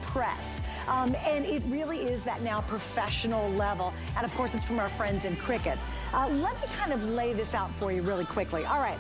press. And it really is that now professional level. And of course, it's from our friends in Cricut. Let me kind of lay this out for you really quickly. All right.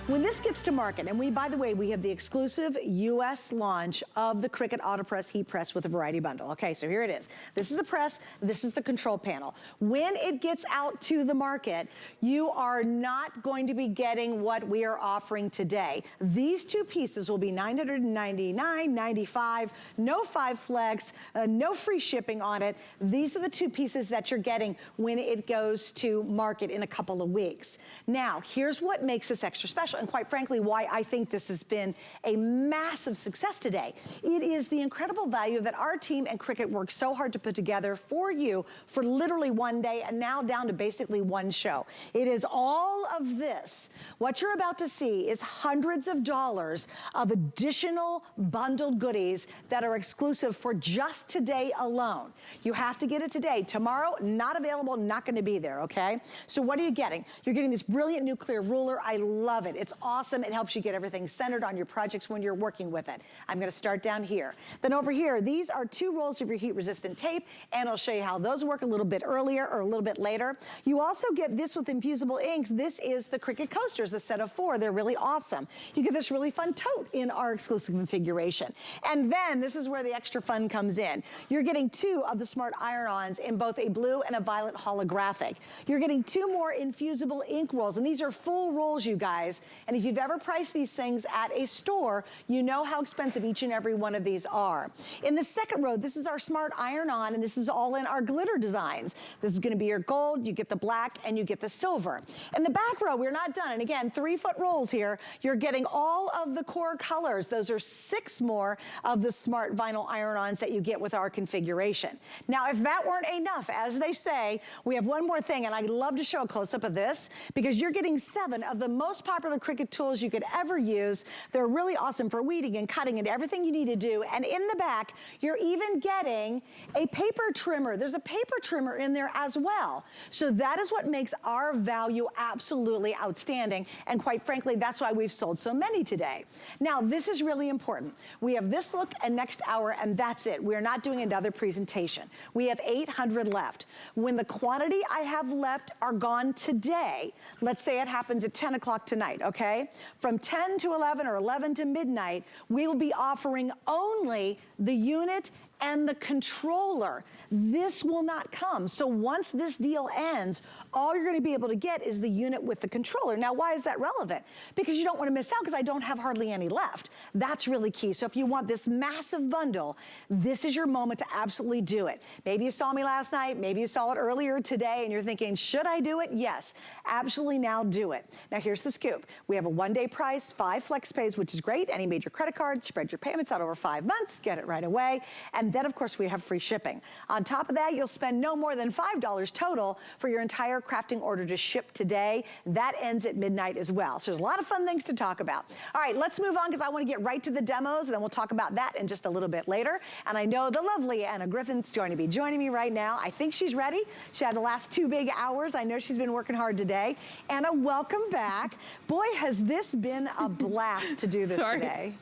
When this gets to market, and by the way, we have the exclusive US launch of the Cricut Autopress heat press with a variety bundle. Okay, so here it is. This is the press, this is the control panel. When it gets out to the market, you are not going to be getting what we are offering today. These two pieces will be $999.95, no 5 flex, no free shipping on it. These are the two pieces that you're getting when it goes to market in a couple of weeks. Now, here's what makes this extra special, and quite frankly, why I think this has been a massive success today. It is the incredible value that our team and Cricut worked so hard to put together for you for literally one day, and now down to basically one show. It is all of this. What you're about to see is hundreds of dollars of additional bundled goodies that are exclusive for just today alone. You have to get it today. Tomorrow, not available, not gonna be there, okay? So what are you getting? You're getting this brilliant nuclear ruler. I love it. It's awesome. It helps you get everything centered on your projects when you're working with it. I'm gonna start down here. Then over here, these are 2 rolls of your heat-resistant tape, and I'll show you how those work a little bit earlier or a little bit later. You also get this with infusible inks. This is the Cricut coasters, a set of 4. They're really awesome. You get this really fun tote in our exclusive configuration. And then this is where the extra fun comes in. You're getting 2 of the smart iron-ons in both a blue and a violet holographic. You're getting 2 more infusible ink rolls, and these are full rolls, you guys. And if you've ever priced these things at a store, you know how expensive each and every one of these are. In the second row, this is our smart iron-on, and this is all in our glitter designs. This is gonna be your gold, you get the black, and you get the silver. In the back row, we're not done. And again, 3-foot rolls here. You're getting all of the core colors. Those are 6 more of the smart vinyl iron-ons that you get with our configuration. Now, if that weren't enough, as they say, we have one more thing, and I'd love to show a close-up of this, because you're getting 7 of the most popular Cricut tools you could ever use. They're really awesome for weeding and cutting and everything you need to do. And in the back, you're even getting a paper trimmer. There's a paper trimmer in there as well. So that is what makes our value absolutely outstanding. And quite frankly, that's why we've sold so many today. Now, this is really important. We have this look and next hour, and that's it. We're not doing another presentation. We have 800 left. When the quantity I have left are gone today, let's say it happens at 10 o'clock tonight, okay? From 10 to 11 or 11 to midnight, we will be offering only the unit and the controller. This will not come. So once this deal ends, all you're gonna be able to get is the unit with the controller. Now, why is that relevant? Because you don't wanna miss out, because I don't have hardly any left. That's really key. So if you want this massive bundle, this is your moment to absolutely do it. Maybe you saw me last night, maybe you saw it earlier today, and you're thinking, should I do it? Yes, absolutely, now do it. Now here's the scoop. We have a 1-day price, 5 flex pays, which is great. Any major credit card, spread your payments out over 5 months, get it right away. And then of course we have free shipping. On top of that, you'll spend no more than $5 total for your entire crafting order to ship today. That ends at midnight as well. So there's a lot of fun things to talk about. All right, let's move on, because I want to get right to the demos, and then we'll talk about that in just a little bit later. And I know the lovely Anna Griffin's joining me right now. I think she's ready. She had the last 2 big hours. I know she's been working hard today. Anna, welcome back. Boy, has this been a blast to do this today.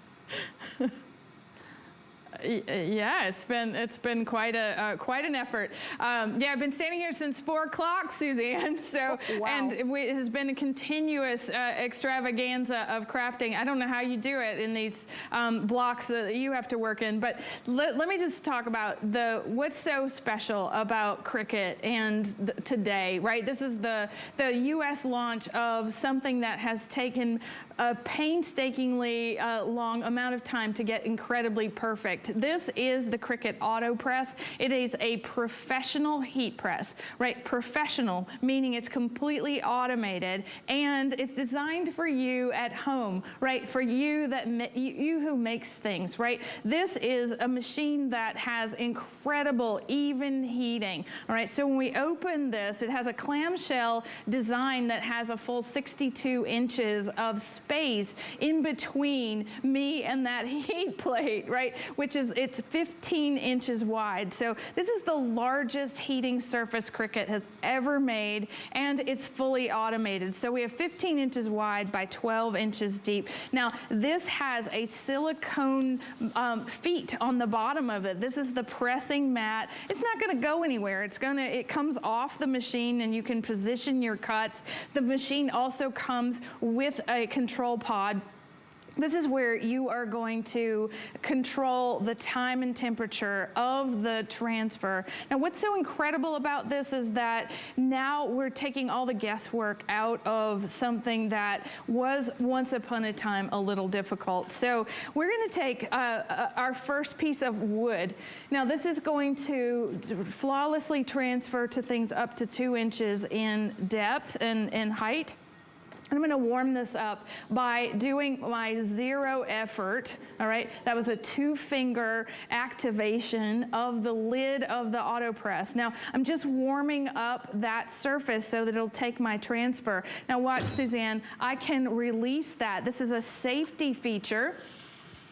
Yeah, it's been quite an effort. Yeah, I've been standing here since 4 o'clock, Suzanne. So, wow. And it has been a continuous extravaganza of crafting. I don't know how you do it in these blocks that you have to work in. But let me just talk about what's so special about Cricut and today, right? This is the U.S. launch of something that has taken a painstakingly long amount of time to get incredibly perfect. This is the Cricut Autopress. It is a professional heat press, right? Professional, meaning it's completely automated, and it's designed for you at home, right? For you who makes things, right? This is a machine that has incredible even heating, all right? So when we open this, it has a clamshell design that has a full 62 inches of space space in between me and that heat plate, right? Which is, it's 15 inches wide. So this is the largest heating surface Cricut has ever made, and it's fully automated. So we have 15 inches wide by 12 inches deep. Now, this has a silicone feet on the bottom of it. This is the pressing mat. It's not gonna go anywhere. It comes off the machine and you can position your cuts. The machine also comes with a control pod. This is where you are going to control the time and temperature of the transfer. Now, what's so incredible about this is that now we're taking all the guesswork out of something that was once upon a time a little difficult. So we're gonna take our first piece of wood. Now, this is going to flawlessly transfer to things up to 2 inches in depth and height. I'm gonna warm this up by doing my 0 effort, all right? That was a 2-finger activation of the lid of the Autopress. Now, I'm just warming up that surface so that it'll take my transfer. Now watch, Suzanne, I can release that. This is a safety feature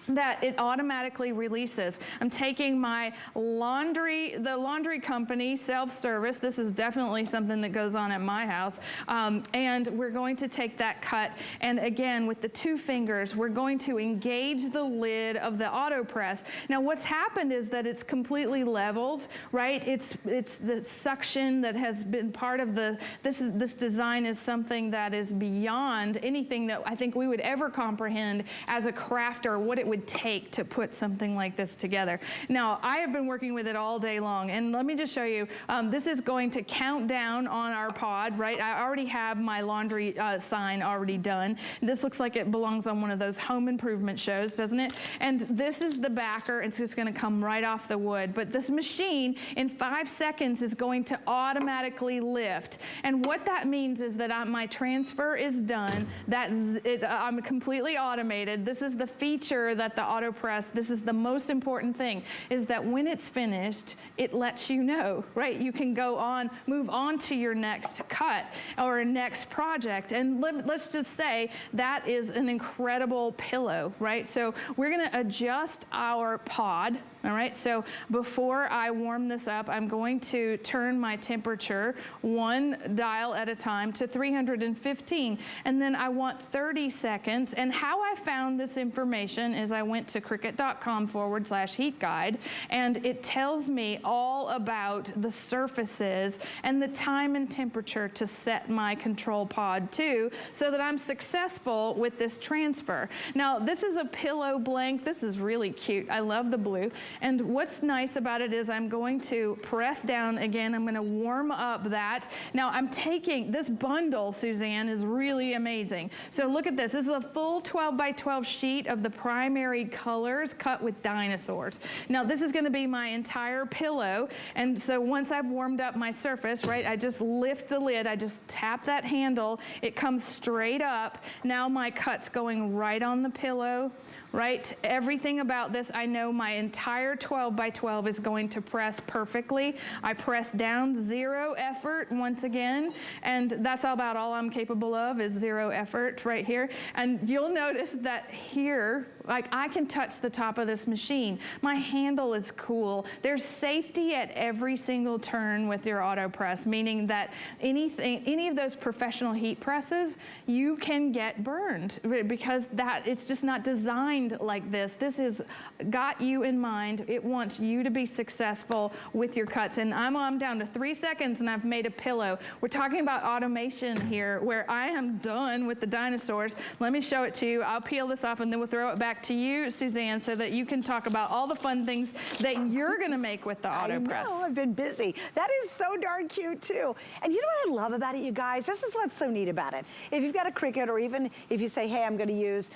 that it automatically releases. I'm taking my the laundry company self-service. This is definitely something that goes on at my house. And we're going to take that cut. And again, with the 2 fingers, we're going to engage the lid of the Autopress. Now, what's happened is that it's completely leveled, right? It's the suction that has been part of this design is something that is beyond anything that I think we would ever comprehend as a crafter, what it would take to put something like this together. Now, I have been working with it all day long, and let me just show you, this is going to count down on our pod, right? I already have my laundry sign already done. This looks like it belongs on one of those home improvement shows, doesn't it? And this is the backer, and so it's gonna come right off the wood. But this machine, in 5 seconds, is going to automatically lift. And what that means is that my transfer is done. I'm completely automated. This is the feature that the Autopress, this is the most important thing, is that when it's finished, it lets you know, right? You can go on, move on to your next cut or next project. And let's just say that is an incredible pillow, right? So we're gonna adjust our pod, all right? So before I warm this up, I'm going to turn my temperature 1 dial at a time to 315. And then I want 30 seconds. And how I found this information is I went to cricut.com/heat guide, and it tells me all about the surfaces and the time and temperature to set my control pod to, so that I'm successful with this transfer. Now, this is a pillow blank. This is really cute. I love the blue. And what's nice about it is I'm going to press down again. I'm gonna warm up that. Now, I'm taking this bundle, Suzanne, is really amazing. So look at this. This is a full 12 by 12 sheet of the primary colors cut with dinosaurs. Now, this is gonna be my entire pillow. And so once I've warmed up my surface, right, I just lift the lid, I just tap that handle, it comes straight up. Now my cut's going right on the pillow, right? Everything about this, I know my entire 12 by 12 is going to press perfectly. I press down, 0 effort once again, and that's about all I'm capable of is 0 effort right here. And you'll notice that here, like, I can touch the top of this machine. My handle is cool. There's safety at every single turn with your Autopress, meaning that any of those professional heat presses, you can get burned because it's just not designed like this. This has got you in mind. It wants you to be successful with your cuts. And I'm down to 3 seconds and I've made a pillow. We're talking about automation here where I am done with the dinosaurs. Let me show it to you. I'll peel this off and then we'll throw it back to you, Suzanne, so that you can talk about all the fun things that you're gonna make with the Autopress. I know, I've been busy. That is so darn cute too. And you know what I love about it, you guys? This is what's so neat about it. If you've got a Cricut, or even if you say, hey, I'm gonna use,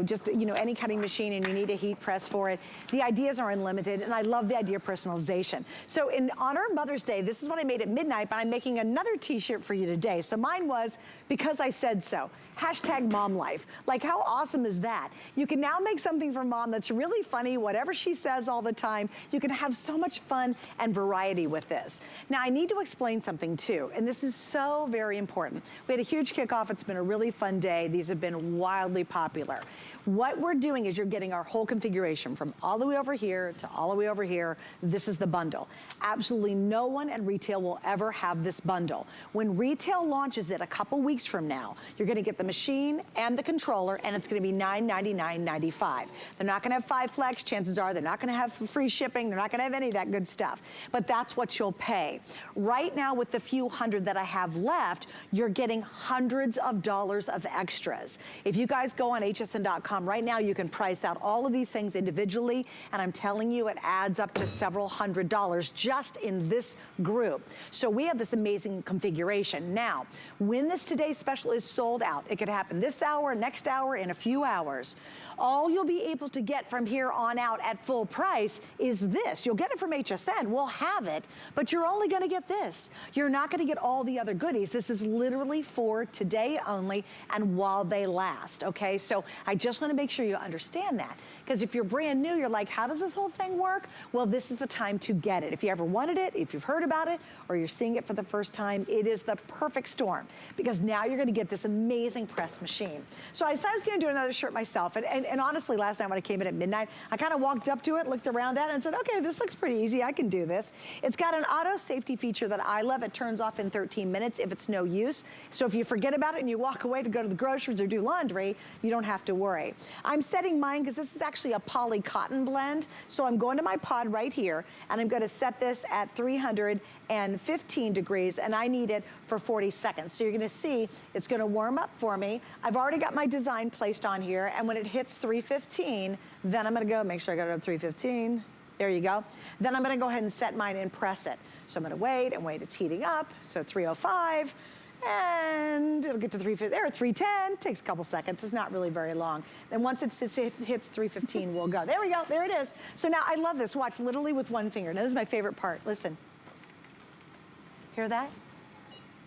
just, any kind of cutting machine and you need a heat press for it, the ideas are unlimited, and I love the idea of personalization. So in honor of Mother's Day, this is what I made at midnight, but I'm making another t-shirt for you today. So mine was Because I Said So. Hashtag mom life. Like, how awesome is that? You can now make something for mom that's really funny, whatever she says all the time. You can have so much fun and variety with this. Now, I need to explain something too, and this is so very important. We had a huge kickoff. It's been a really fun day. These have been wildly popular. What we're doing is you're getting our whole configuration from all the way over here to all the way over here. This is the bundle. Absolutely no one at retail will ever have this bundle. When retail launches it a couple weeks from now, you're gonna get the machine and the controller, and it's gonna be $999.95. They're not gonna have 5 flex. Chances are they're not gonna have free shipping. They're not gonna have any of that good stuff. But that's what you'll pay. Right now, with the few hundred that I have left, you're getting hundreds of dollars of extras. If you guys go on hsn.com right now, you can price out all of these things individually, and I'm telling you, it adds up to several $100s just in this group. So we have this amazing configuration. Now, when this today's special is sold out, it could happen this hour, next hour, in a few hours. All you'll be able to get from here on out at full price is this. You'll get it from HSN, we'll have it, but you're only gonna get this. You're not gonna get all the other goodies. This is literally for today only and while they last, okay? So I just wanna make sure you understand that, because if you're brand new, you're like, how does this whole thing work? Well, this is the time to get it. If you ever wanted it, if you've heard about it, or you're seeing it for the first time, it is the perfect storm, because now you're gonna get this amazing press machine. So I decided I was gonna do another shirt myself, and honestly, last night when I came in at midnight, I kind of walked up to it, looked around at it, and said, okay, this looks pretty easy, I can do this. It's got an auto safety feature that I love. It turns off in 13 minutes if it's no use. So if you forget about it and you walk away to go to the groceries or do laundry, you don't have to worry. I'm setting mine, because this is actually a poly cotton blend, so I'm going to my pod right here, and I'm gonna set this at 315 degrees, and I need it for 40 seconds. So you're gonna see it's gonna warm up for me. I've already got my design placed on here, and when it hits 315, then I'm gonna go, make sure I got it at 315. There you go. Then I'm gonna go ahead and set mine and press it. So I'm gonna wait and wait, it's heating up. So 305, and it'll get to 350, there, 310, takes a couple seconds, it's not really very long. Then once it hits 315, we'll go. There we go, there it is. So now I love this, watch, literally with one finger. Now this is my favorite part, listen. Hear that?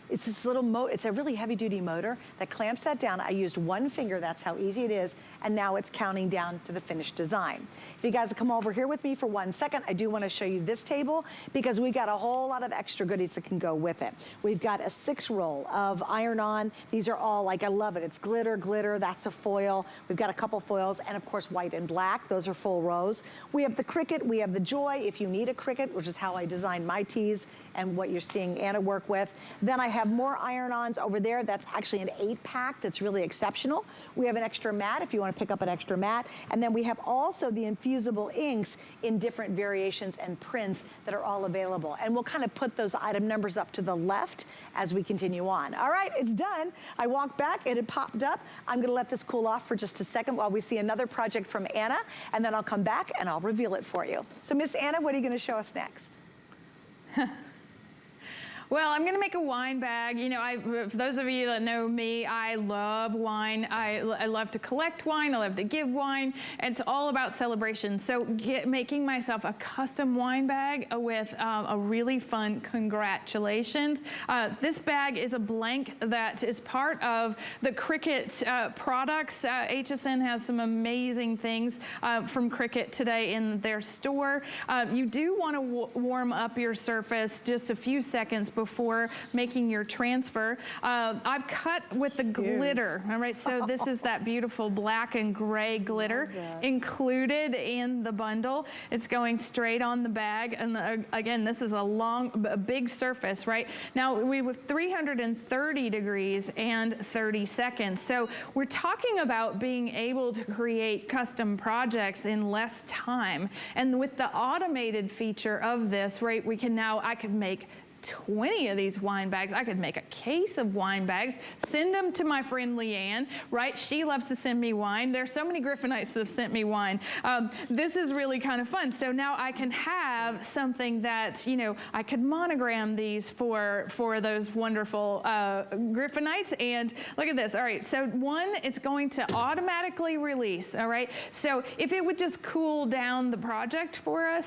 It's this little it's a really heavy duty motor that clamps that down. I used one finger, that's how easy it is, and now it's counting down to the finished design. If you guys will come over here with me for 1 second, I do want to show you this table, because we got a whole lot of extra goodies that can go with it. We've got a 6-roll of iron-on. These are all, like, I love it. It's glitter, that's a foil. We've got a couple foils, and of course white and black. Those are full rows. We have the Cricut, we have the Joy, if you need a Cricut, which is how I designed my tees and what you're seeing Anna work with. Then I have more iron-ons over there. That's actually an 8-pack that's really exceptional. We have an extra mat if you want to pick up an extra mat. And then we have also the Infusible inks in different variations and prints that are all available. And we'll kind of put those item numbers up to the left as we continue on. All right, it's done. I walked back, it had popped up. I'm gonna let this cool off for just a second while we see another project from Anna, and then I'll come back and I'll reveal it for you. So Miss Anna, what are you gonna show us next? Well, I'm gonna make a wine bag. You know, for those of you that know me, I love wine. I love to collect wine, I love to give wine. It's all about celebration. So making myself a custom wine bag with a really fun congratulations. This bag is a blank that is part of the Cricut products. HSN has some amazing things from Cricut today in their store. You do wanna warm up your surface just a few seconds before making your transfer. I've cut with the glitter, all right? So this is that beautiful black and gray glitter included in the bundle. It's going straight on the bag. And again, this is a big surface, right? Now we have 330 degrees and 30 seconds. So we're talking about being able to create custom projects in less time. And with the automated feature of this, right, I could make 20 of these wine bags. I could make a case of wine bags, send them to my friend Leanne, right? She loves to send me wine. There's so many Griffinites that have sent me wine. This is really kind of fun. So now I can have something that, you know, I could monogram these for those wonderful Griffinites. And look at this. All right, so one, it's going to automatically release, all right? So if it would just cool down the project for us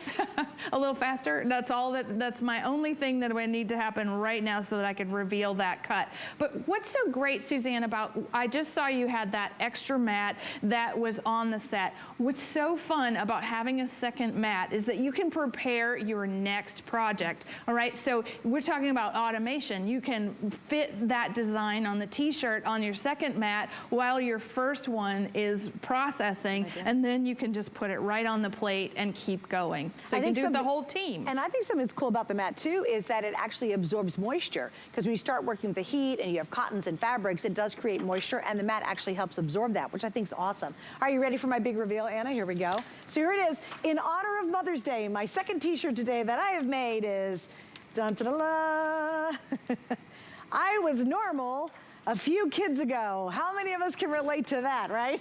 a little faster, that's my only thing that would need to happen right now so that I could reveal that cut. But what's so great, Suzanne, about, I just saw you had that extra mat that was on the set. What's so fun about having a second mat is that you can prepare your next project, all right? So we're talking about automation. You can fit that design on the t-shirt on your second mat while your first one is processing, and then you can just put it right on the plate and keep going. So you can do the whole team. And I think something that's cool about the mat too is that it actually absorbs moisture, because when you start working with the heat and you have cottons and fabrics, it does create moisture, and the mat actually helps absorb that, which I think is awesome. Are you ready for my big reveal, Anna? Here we go. So here it is. In honor of Mother's Day, my second t-shirt today that I have made is dun-ta-da-la. I was normal a few kids ago. How many of us can relate to that, right?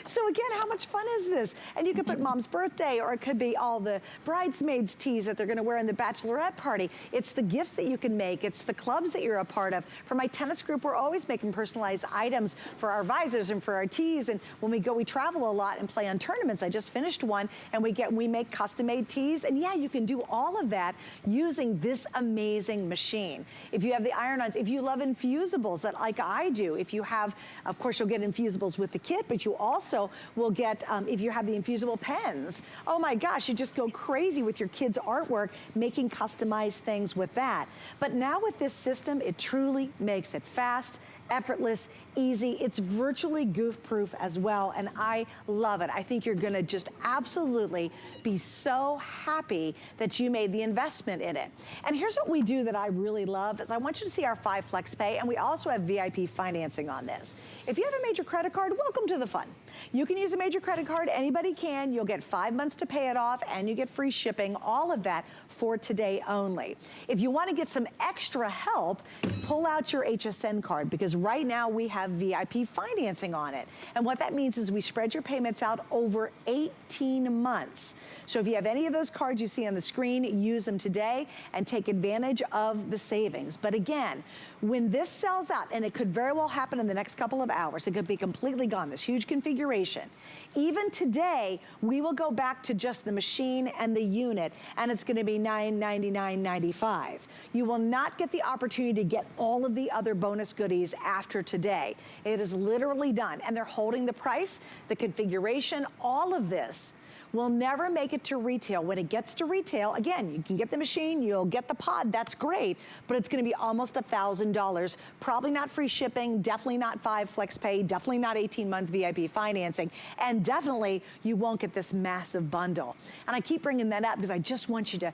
So again, how much fun is this? And you could put mom's birthday, or it could be all the bridesmaids tees that they're gonna wear in the bachelorette party. It's the gifts that you can make. It's the clubs that you're a part of. For my tennis group, we're always making personalized items for our visors and for our tees. And when we go, we travel a lot and play on tournaments. I just finished one, and we make custom-made tees. And yeah, you can do all of that using this amazing machine. If you have the iron-ons, if you love Infusibles that like I do, if you have, of course you'll get Infusibles with the kit, but you also will get, if you have the Infusible pens, oh my gosh, you just go crazy with your kids' artwork, making customized things with that. But now with this system, it truly makes it fast, effortless, easy. It's virtually goof-proof as well, and I love it. I think you're gonna just absolutely be so happy that you made the investment in it. And here's what we do that I really love, is I want you to see our 5 flex pay, and we also have VIP financing on this. If you have a major credit card, welcome to the fun. You can use a major credit card, anybody can. You'll get 5 months to pay it off, and you get free shipping, all of that for today only. If you wanna get some extra help, pull out your HSN card, because right now we have VIP financing on it. And what that means is we spread your payments out over 18 months. So if you have any of those cards you see on the screen, use them today and take advantage of the savings. But again, when this sells out, and it could very well happen in the next couple of hours, it could be completely gone, this huge configuration. Even today, we will go back to just the machine and the unit, and it's gonna be $999.95. You will not get the opportunity to get all of the other bonus goodies after today. It is literally done, and they're holding the price, the configuration, all of this will never make it to retail. When it gets to retail, again, you can get the machine, you'll get the pod, that's great, but it's gonna be almost $1,000. Probably not free shipping, definitely not 5 flex pay, definitely not 18-month VIP financing, and definitely you won't get this massive bundle. And I keep bringing that up because I just want you to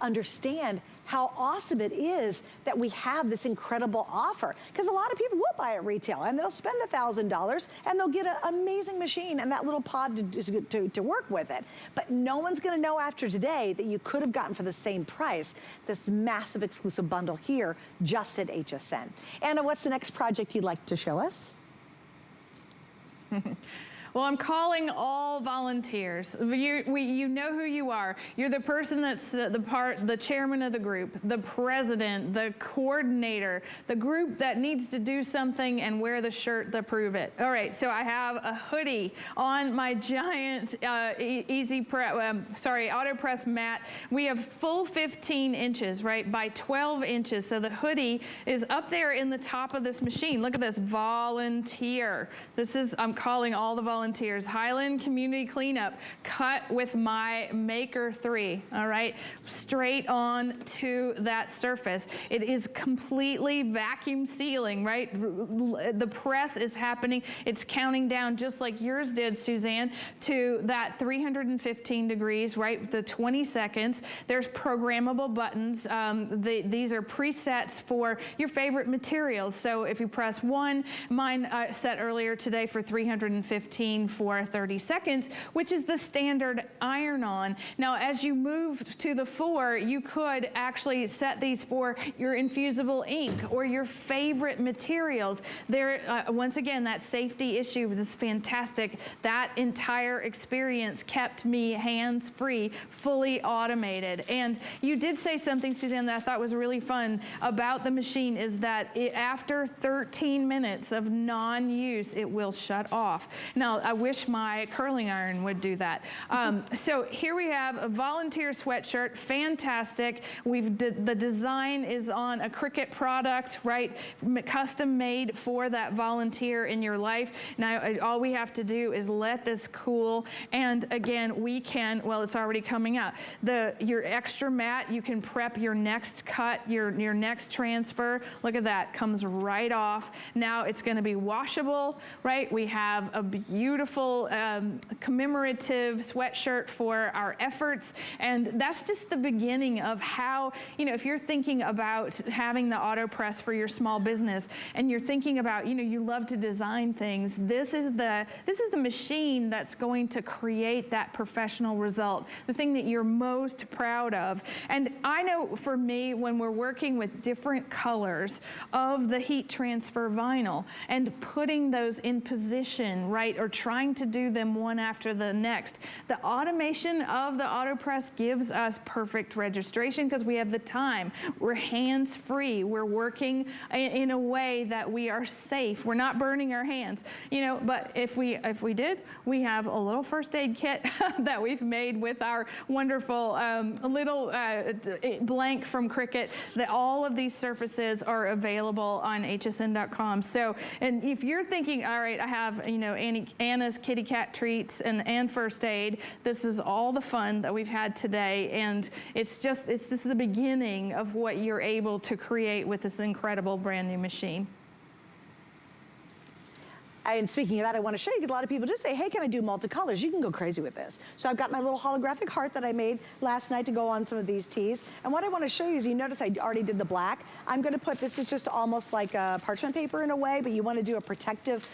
understand how awesome it is that we have this incredible offer. Because a lot of people will buy at retail, and they'll spend $1,000, and they'll get an amazing machine and that little pod to work with it. But no one's gonna know after today that you could have gotten for the same price this massive exclusive bundle here just at HSN. Anna, what's the next project you'd like to show us? Well, I'm calling all volunteers. You know who you are. You're the person that's the chairman of the group, the president, the coordinator, the group that needs to do something and wear the shirt to prove it. All right, so I have a hoodie on my giant Autopress mat. We have full 15 inches, right, by 12 inches. So the hoodie is up there in the top of this machine. Look at this, volunteer. I'm calling all the volunteers. Highland Community Cleanup, cut with my Maker 3, all right? Straight on to that surface. It is completely vacuum sealing, right? The press is happening. It's counting down just like yours did, Suzanne, to that 315 degrees, right? The 20 seconds. There's programmable buttons. These are presets for your favorite materials. So if you press 1, mine set earlier today for 315. machine for 30 seconds, which is the standard iron-on. Now, as you move to the 4, you could actually set these for your infusible ink or your favorite materials. There, once again, that safety issue is fantastic. That entire experience kept me hands-free, fully automated. And you did say something, Suzanne, that I thought was really fun about the machine, is that after 13 minutes of non-use, it will shut off. Now, I wish my curling iron would do that. So here we have a volunteer sweatshirt, fantastic. The design is on a Cricut product, right? Custom made for that volunteer in your life. Now, all we have to do is let this cool. And again, we can, well, it's already coming out. Your extra matte, you can prep your next cut, your next transfer. Look at that, comes right off. Now it's gonna be washable, right? We have a beautiful commemorative sweatshirt for our efforts. And that's just the beginning of how, if you're thinking about having the Autopress for your small business and you're thinking about, you love to design things, this is the machine that's going to create that professional result, the thing that you're most proud of. And I know for me, when we're working with different colors of the heat transfer vinyl and putting those in position, right, or trying to do them one after the next, the automation of the Autopress gives us perfect registration because we have the time. We're hands-free. We're working in a way that we are safe. We're not burning our hands, but if we did, we have a little first aid kit that we've made with our wonderful little blank from Cricut. That all of these surfaces are available on hsn.com. So, and if you're thinking, all right, I have Anna's kitty cat treats and first aid, this is all the fun that we've had today, and it's just the beginning of what you're able to create with this incredible brand new machine. And speaking of that, I want to show you, because a lot of people just say, hey, can I do multicolors? You can go crazy with this. So I've got my little holographic heart that I made last night to go on some of these tees. And what I want to show you is, you notice I already did the black. I'm going to put, this is just almost like a parchment paper in a way, but you want to do a protective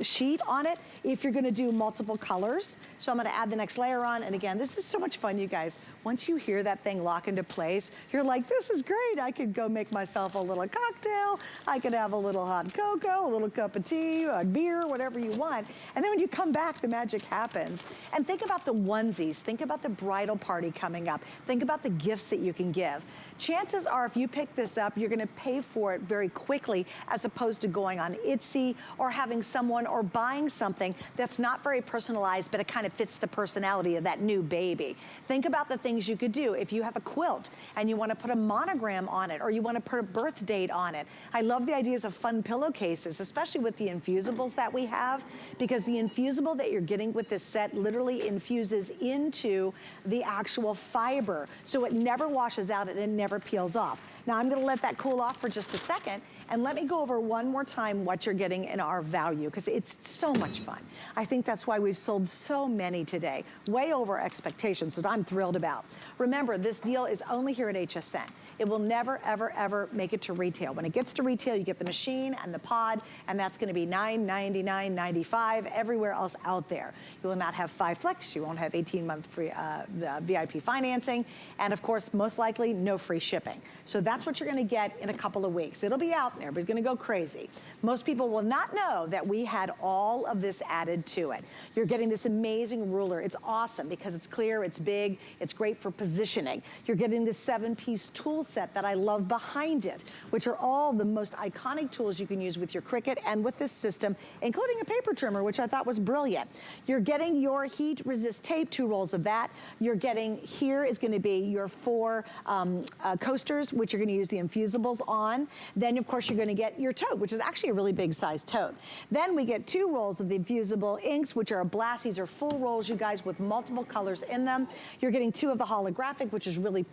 sheet on it if you're going to do multiple colors. So I'm going to add the next layer on. And again, this is so much fun, you guys. Once you hear that thing lock into place, you're like, this is great. I could go make myself a little cocktail. I could have a little hot cocoa, a little cup of tea, a beer, whatever you want. And then when you come back, the magic happens. And think about the onesies. Think about the bridal party coming up. Think about the gifts that you can give. Chances are, if you pick this up, you're gonna pay for it very quickly, as opposed to going on Etsy or having someone or buying something that's not very personalized, but it kind of fits the personality of that new baby. Think about the things you could do. If you have a quilt and you want to put a monogram on it, or you want to put a birth date on it. I love the ideas of fun pillowcases, especially with the infusibles that we have, because the infusible that you're getting with this set literally infuses into the actual fiber, so it never washes out and it never peels off. Now I'm going to let that cool off for just a second, and let me go over one more time what you're getting in our value, because it's so much fun. I think that's why we've sold so many today, way over expectations, that I'm thrilled about. Remember, this deal is only here at HSN. It will never, ever, ever make it to retail. When it gets to retail, you get the machine and the pod, and that's going to be $999.95 everywhere else out there. You will not have 5 flex. You won't have 18-month free the VIP financing, and of course, most likely, no free shipping. So that's what you're going to get in a couple of weeks. It'll be out there, but it's going to go crazy. Most people will not know that we had all of this added to it. You're getting this amazing ruler. It's awesome because it's clear, it's big, it's great for positioning. You're getting this 7-piece tool set that I love behind it, which are all the most iconic tools you can use with your Cricut and with this system, including a paper trimmer, which I thought was brilliant. You're getting your heat resist tape, 2 rolls of that. You're getting, here is going to be your 4 coasters, which you're going to use the infusibles on. Then, of course, you're going to get your tote, which is actually a really big size tote. Then we get 2 rolls of the infusible inks, which are a blast. These are full rolls, you guys, with multiple colors in them. You're getting 2 of the holographic, which is really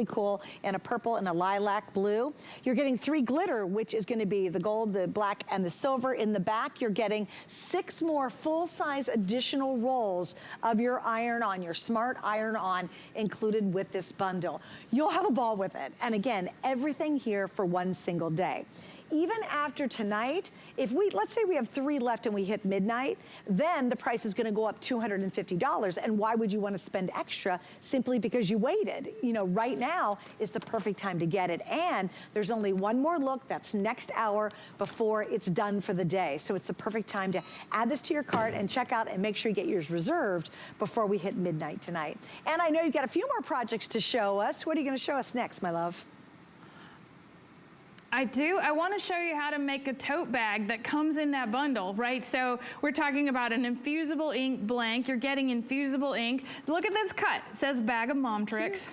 cool, and a purple and a lilac blue. You're getting 3 glitter, which is going to be the gold, the black, and the silver. In the back, you're getting 6 more full-size additional rolls of your iron-on, your smart iron-on, included with this bundle. You'll have a ball with it. And again, everything here for one single day. even after tonight, if let's say we have 3 left and we hit midnight, then the price is gonna go up $250. And why would you wanna spend extra? Simply because you waited. You know, right now is the perfect time to get it. And there's only one more look, that's next hour before it's done for the day. So it's the perfect time to add this to your cart and check out and make sure you get yours reserved before we hit midnight tonight. And I know you've got a few more projects to show us. What are you gonna show us next, my love? I do. I want to show you how to make a tote bag that comes in that bundle, right? So we're talking about an infusible ink blank. You're getting infusible ink. Look at this cut. It says bag of mom tricks.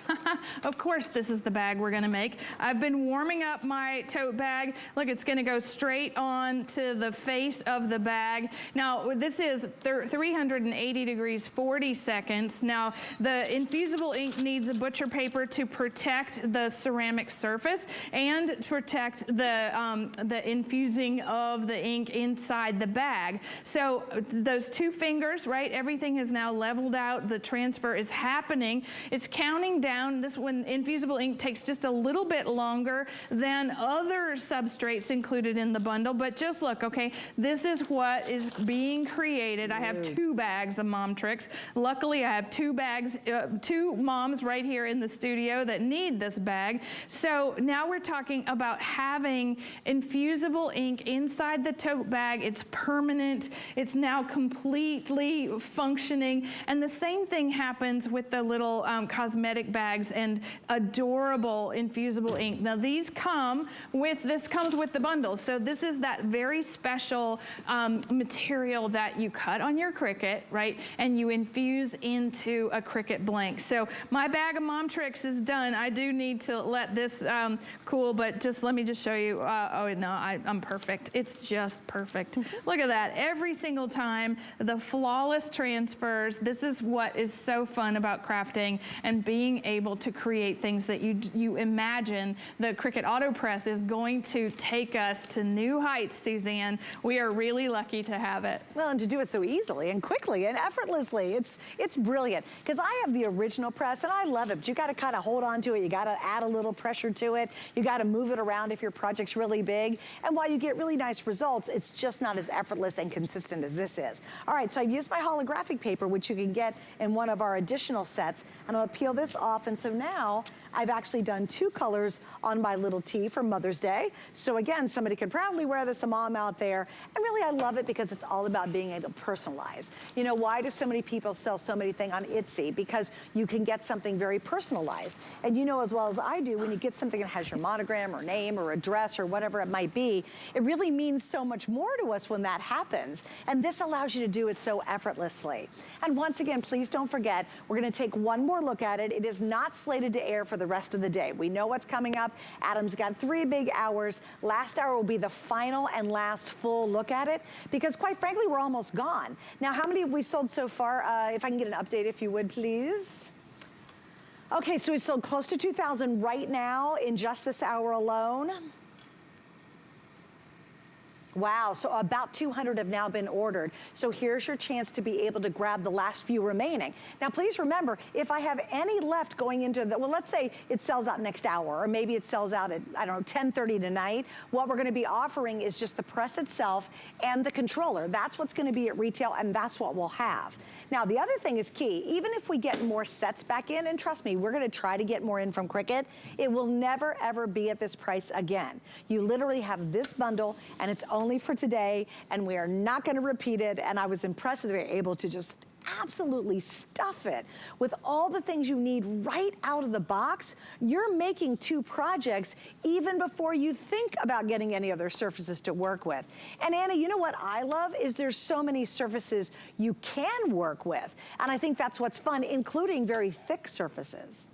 Of course, this is the bag we're going to make. I've been warming up my tote bag. Look, it's going to go straight on to the face of the bag. Now, this is 380 degrees, 40 seconds. Now, the infusible ink needs a butcher paper to protect the ceramic surface and to protect the infusing of the ink inside the bag. So those 2 fingers, right? Everything is now leveled out. The transfer is happening. It's counting down. This one, infusible ink, takes just a little bit longer than other substrates included in the bundle. But just look, okay? This is what is being created. I have 2 bags of mom tricks. Luckily, I have 2 bags, 2 moms right here in the studio that need this bag. So now we're talking about having infusible ink inside the tote bag. It's permanent. It's now completely functioning. And the same thing happens with the little cosmetic bags and adorable infusible ink. Now this comes with the bundle. So this is that very special material that you cut on your Cricut, right? And you infuse into a Cricut blank. So my bag of mom tricks is done. I do need to let this cool, but just let me just show you. Oh no, I'm perfect. It's just perfect. Look at that. Every single time, the flawless transfers. This is what is so fun about crafting and being able to create things that you imagine. The Cricut Autopress is going to take us to new heights, Suzanne. We are really lucky to have it. Well, and to do it so easily and quickly and effortlessly. It's brilliant. Because I have the original press and I love it, but you got to kind of hold on to it. You got to add a little pressure to it. You got to move it around if your project's really big. And while you get really nice results, it's just not as effortless and consistent as this is. All right, so I've used my holographic paper, which you can get in one of our additional sets. And I'll peel this off. And so now I've actually done 2 colors on my little tee for Mother's Day. So again, somebody could proudly wear this, a mom out there. And really, I love it because it's all about being able to personalize. You know, why do so many people sell so many things on Etsy? Because you can get something very personalized. And you know as well as I do, when you get something that has your monogram or name or address or whatever it might be, it really means so much more to us when that happens. And this allows you to do it so effortlessly. And once again, please don't forget, we're gonna take one more look at it. It is not slated to air for the rest of the day. We know what's coming up. Adam's got 3 big hours. Last hour will be the final and last full look at it, because quite frankly, we're almost gone. Now, how many have we sold so far? If I can get an update, if you would, please. Okay, so we've sold close to 2,000 right now in just this hour alone. Wow, so about 200 have now been ordered. So here's your chance to be able to grab the last few remaining. Now please remember, if I have any left going into the, well, let's say it sells out next hour, or maybe it sells out at, I don't know, 10:30 tonight, what we're gonna be offering is just the press itself and the controller. That's what's gonna be at retail, and that's what we'll have. Now the other thing is key, even if we get more sets back in, and trust me, we're gonna try to get more in from Cricut, it will never ever be at this price again. You literally have this bundle, and it's only for today, and we are not going to repeat it. And I was impressed that they were able to just absolutely stuff it with all the things you need right out of the box. You're making 2 projects even before you think about getting any other surfaces to work with. And Anna, you know what I love is there's so many surfaces you can work with. And I think that's what's fun, including very thick surfaces.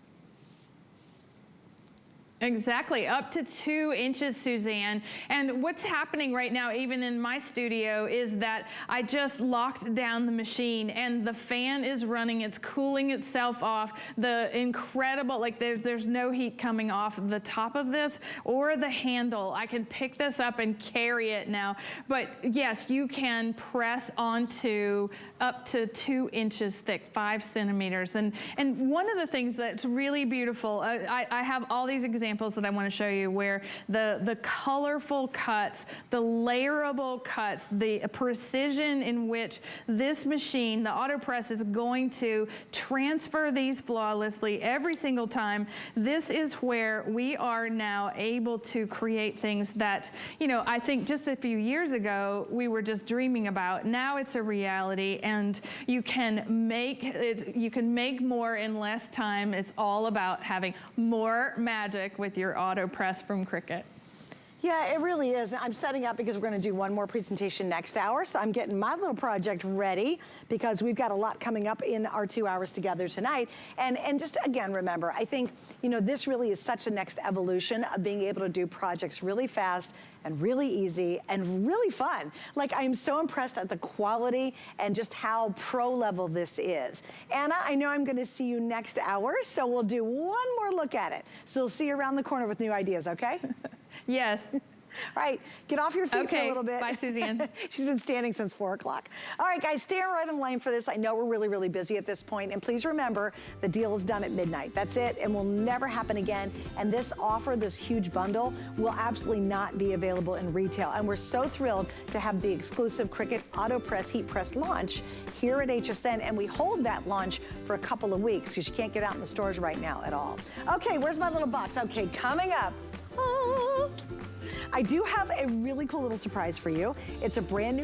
Exactly, up to 2 inches, Suzanne. And what's happening right now, even in my studio, is that I just locked down the machine and the fan is running, it's cooling itself off. The incredible, like there's no heat coming off the top of this or the handle. I can pick this up and carry it now. But yes, you can press onto up to 2 inches thick, 5 centimeters. And one of the things that's really beautiful, I have all these examples examples that I want to show you where the colorful cuts, the layerable cuts, the precision in which this machine, the Autopress, is going to transfer these flawlessly every single time. This is where we are now able to create things that, you know, I think just a few years ago we were just dreaming about. Now it's a reality, and you can make it, you can make more in less time. It's all about having more magic with your Autopress from Cricut. Yeah, it really is. I'm setting up because we're going to do one more presentation next hour. So I'm getting my little project ready because we've got a lot coming up in our 2 hours together tonight. And just again, remember, I think, you know, this really is such a next evolution of being able to do projects really fast and really easy and really fun. Like, I'm so impressed at the quality and just how pro level this is. Anna, I know I'm going to see you next hour, so we'll do one more look at it. So we'll see you around the corner with new ideas, okay? Yes. All right, get off your feet for a little bit. Bye, Suzanne. She's been standing since 4 o'clock. All right, guys, stay right in line for this. I know we're really, really busy at this point, and please remember, the deal is done at midnight. That's it, and will never happen again. And this offer, this huge bundle, will absolutely not be available in retail. And we're so thrilled to have the exclusive Cricut Autopress Heat Press launch here at HSN, and we hold that launch for a couple of weeks because you can't get out in the stores right now at all. Okay, where's my little box? Okay, coming up. I do have a really cool little surprise for you. It's a brand new